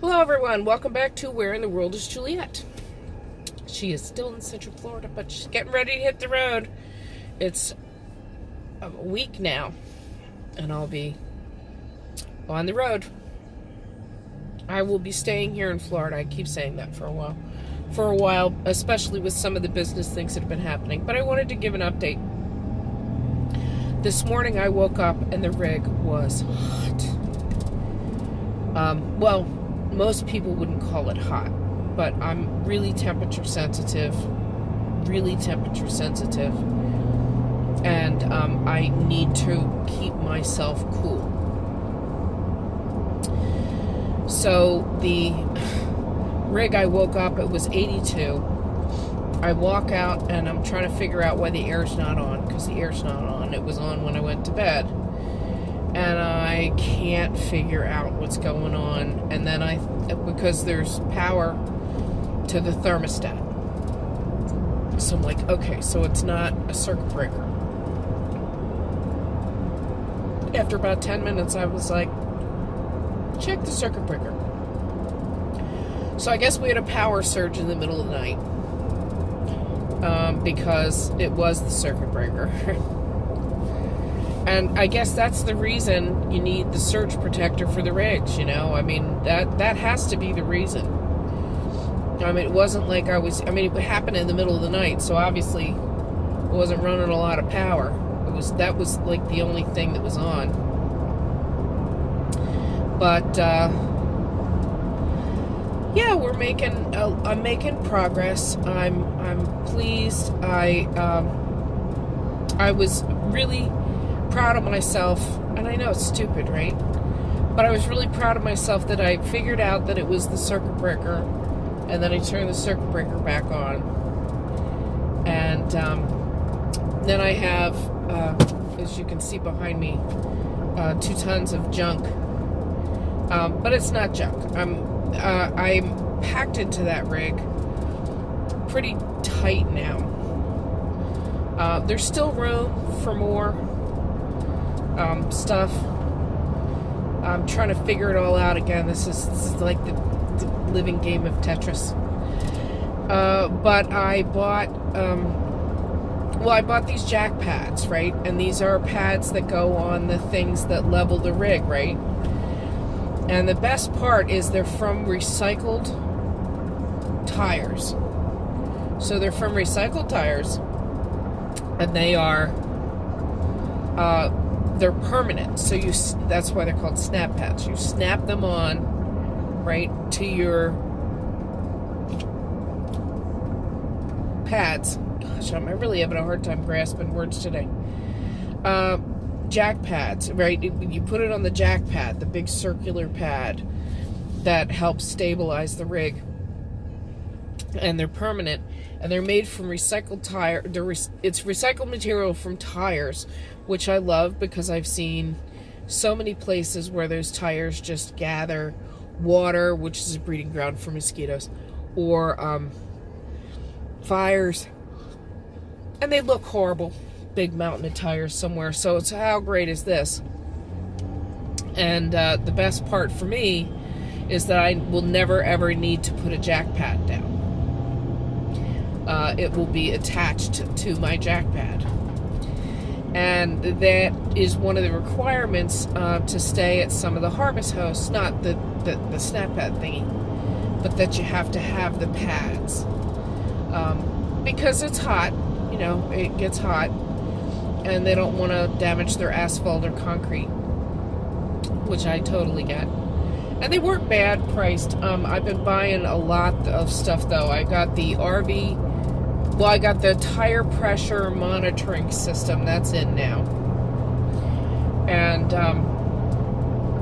Hello, everyone. Welcome back to Where in the World is Juliet? She is still in Central Florida, but she's getting ready to hit the road. It's a week now, and I'll be on the road. I will be staying here in Florida. I keep saying that for a while. Especially with some of the business things that have been happening. But I wanted to give an update. This morning I woke up and the rig was hot. Well, most people wouldn't call it hot, but I'm really temperature sensitive, and I need to keep myself cool. So the rig, I woke up, it was 82. I walk out and I'm trying to figure out why the air's not on, because the air's not on. It was on when I went to bed. And I can't figure out what's going on. And then because there's power to the thermostat. So I'm like, okay, so it's not a circuit breaker. After about 10 minutes, I was like, check the circuit breaker. So I guess we had a power surge in the middle of the night. Because it was the circuit breaker. And I guess that's the reason you need the surge protector for the rigs, I mean, that has to be the reason. I mean, it wasn't like it happened in the middle of the night, so obviously it wasn't running a lot of power. That was like the only thing that was on. But, yeah, I'm making progress. I'm pleased. I was really proud of myself, and I know it's stupid, right? But I was really proud of myself that I figured out that it was the circuit breaker, and then I turned the circuit breaker back on. And then I have, as you can see behind me, 2 tons of junk. But it's not junk. I'm packed into that rig pretty tight now. There's still room for more stuff. I'm trying to figure it all out again. This is like the living game of Tetris. But I bought these jack pads, right? And these are pads that go on the things that level the rig, right? And the best part is they're from recycled tires. So they're from recycled tires, and they're permanent. So that's why they're called snap pads. You snap them on, right, to your pads. Gosh, I'm really having a hard time grasping words today. Jack pads, right? You put it on the jack pad, the big circular pad that helps stabilize the rig. And they're permanent, and they're made from recycled tire. It's recycled material from tires, which I love because I've seen so many places where those tires just gather water, which is a breeding ground for mosquitoes, or fires, and they look horrible. Big mountain of tires somewhere. So it's how great is this? And the best part for me is that I will never ever need to put a jack pad down. It will be attached to my jack pad. And that is one of the requirements to stay at some of the harvest hosts, not the snap pad thingy, but that you have to have the pads. Because it's hot, it gets hot, and they don't want to damage their asphalt or concrete, which I totally get. And they weren't bad priced. I've been buying a lot of stuff, though. I got the I got the tire pressure monitoring system. That's in now.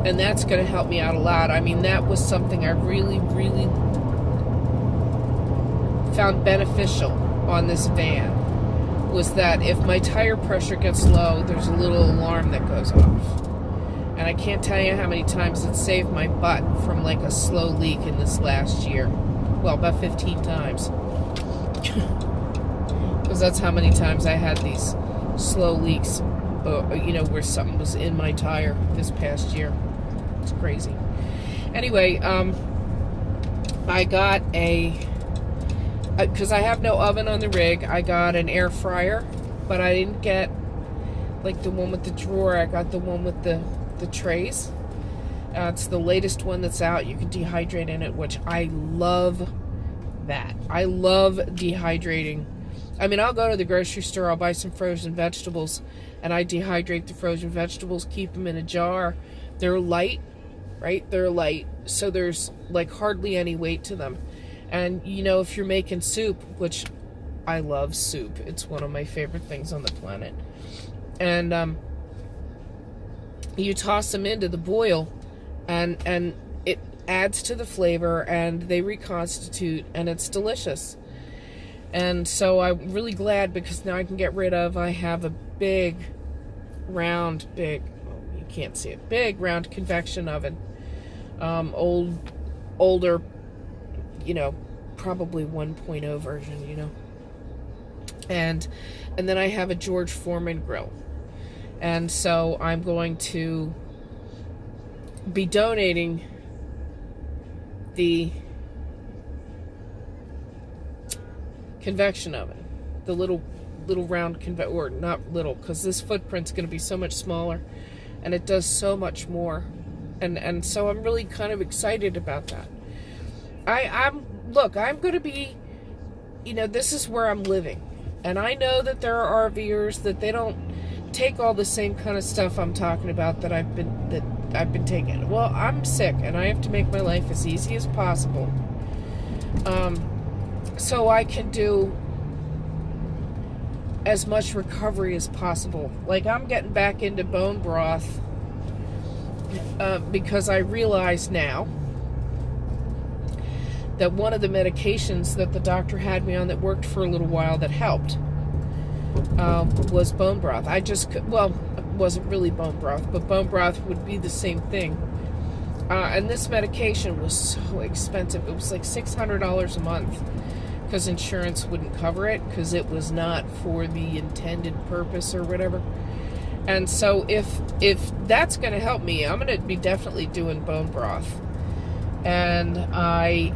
And that's going to help me out a lot. I mean, that was something I really, really found beneficial on this van, was that if my tire pressure gets low, there's a little alarm that goes off. And I can't tell you how many times it saved my butt from like a slow leak in this last year. Well, about 15 times. Because that's how many times I had these slow leaks, where something was in my tire this past year. It's crazy. Anyway, I got because I have no oven on the rig, I got an air fryer, but I didn't get like the one with the drawer. I got the one with the trays. It's the latest one that's out. You can dehydrate in it, which I love that. I love dehydrating. I mean, I'll go to the grocery store, I'll buy some frozen vegetables, and I dehydrate the frozen vegetables, keep them in a jar. They're light, right? They're light, so there's like hardly any weight to them. And, you know, if you're making soup, which I love soup. It's one of my favorite things on the planet. And you toss them into the boil, and it adds to the flavor, and they reconstitute, and it's delicious. And so I'm really glad, because now I can get rid of, I have a big, round, you can't see it, big, round convection oven. Older, you know, probably 1.0 version, you know. And then I have a George Foreman grill. And so I'm going to be donating the convection oven, the little round or not little, because this footprint's going to be so much smaller, and it does so much more, and so I'm really kind of excited about that. I'm going to be, you know, this is where I'm living, and I know that there are RVers that they don't take all the same kind of stuff I'm talking about that I've been taking. Well, I'm sick, and I have to make my life as easy as possible, so I can do as much recovery as possible. Like, I'm getting back into bone broth because I realize now that one of the medications that the doctor had me on that worked for a little while that helped was bone broth. Well, it wasn't really bone broth, but bone broth would be the same thing. And this medication was so expensive. It was like $600 a month, because insurance wouldn't cover it, because it was not for the intended purpose or whatever. And so if that's going to help me, I'm going to be definitely doing bone broth. And I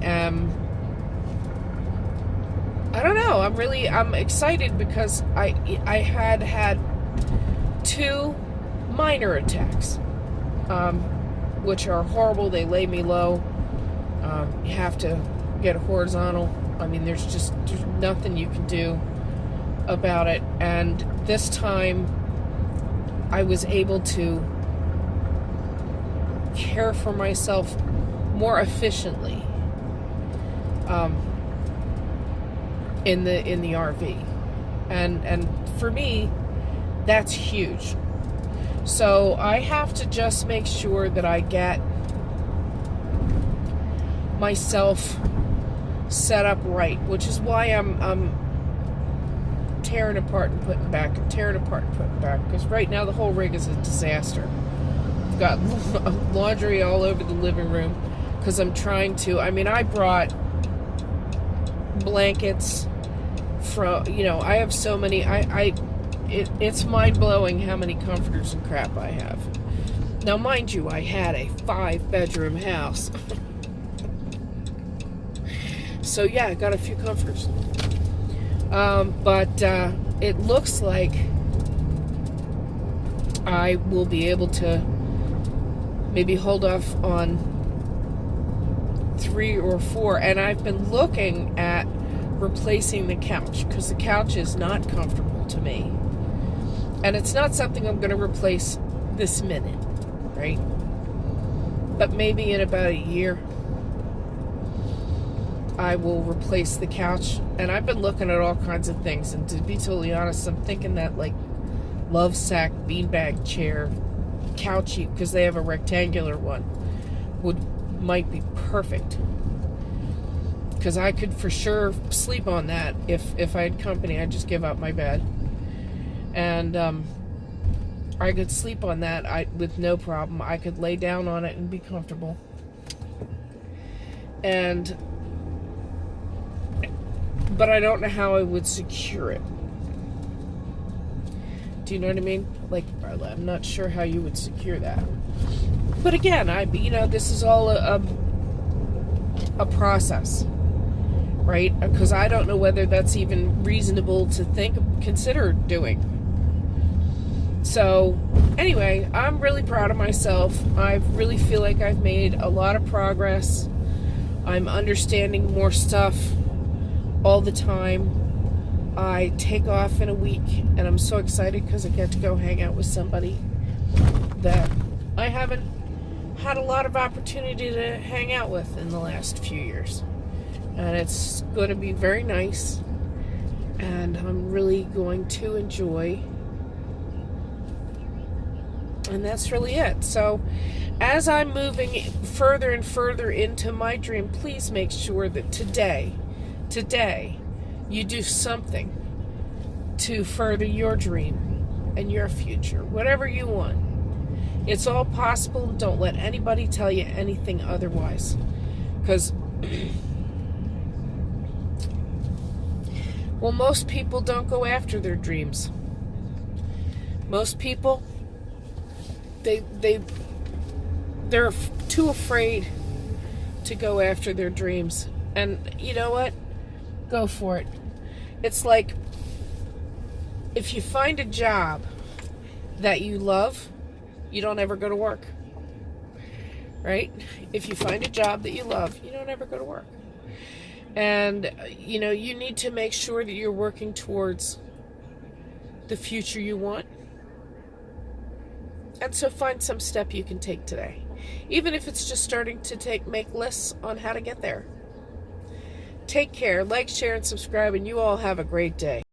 don't know, I'm excited, because I had 2 minor attacks, which are horrible. They lay me low. You have to get horizontal. I mean, there's nothing you can do about it. And this time, I was able to care for myself more efficiently in the RV, and for me, that's huge. So I have to just make sure that I get myself set up right, which is why I'm tearing apart and putting back, because right now the whole rig is a disaster. I've got laundry all over the living room, because I'm trying to, I brought blankets from, I have so many, it's mind-blowing how many comforters and crap I have. Now, mind you, I had a 5-bedroom house. So yeah, I got a few comforters. But it looks like I will be able to maybe hold off on 3 or 4. And I've been looking at replacing the couch, because the couch is not comfortable to me. And it's not something I'm going to replace this minute, right? But maybe in about a year, I will replace the couch. And I've been looking at all kinds of things, and to be totally honest, I'm thinking that like Lovesac beanbag chair, couchy, because they have a rectangular one, might be perfect, because I could for sure sleep on that. If I had company, I'd just give up my bed, and I could sleep on that with no problem. I could lay down on it and be comfortable. But I don't know how I would secure it. Do you know what I mean? Like, Marla, I'm not sure how you would secure that. But again, this is all a process, right? Because I don't know whether that's even reasonable to consider doing. So anyway, I'm really proud of myself. I really feel like I've made a lot of progress. I'm understanding more stuff all the time. I take off in a week, and I'm so excited because I get to go hang out with somebody that I haven't had a lot of opportunity to hang out with in the last few years. And it's going to be very nice, and I'm really going to enjoy. And that's really it. So as I'm moving further and further into my dream, please make sure that today, you do something to further your dream and your future, whatever you want. It's all possible. Don't let anybody tell you anything otherwise. Because, well, most people don't go after their dreams. Most people, they're too afraid to go after their dreams. And you know what? Go for it. It's like, if you find a job that you love, you don't ever go to work. Right? If you find a job that you love, you don't ever go to work. And, you know, you need to make sure that you're working towards the future you want. And so find some step you can take today. Even if it's just starting to make lists on how to get there. Take care, like, share, and subscribe, and you all have a great day.